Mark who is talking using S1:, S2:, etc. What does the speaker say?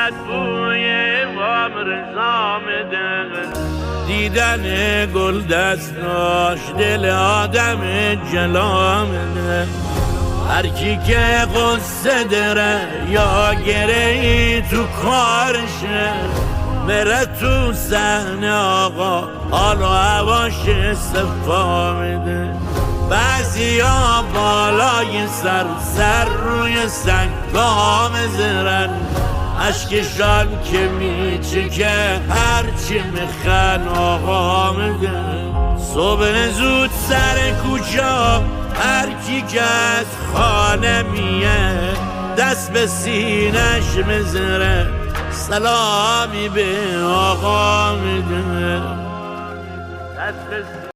S1: دلت بوی امام رضا میده، دیدن گل دستاش دل آدم جلا میده. هر کی که قصه داره یا گره تو کارشه، بره تو صحنه آقا حال و هواش صفا میده. بعضیا بالای سر روی سنگا میذارن، اشکشان که میچکه هرچی میخن آقا میده. صبح زود سر کوچه هر کی که از خانه میه، دست به سینش میذاره سلامی به آقا میده.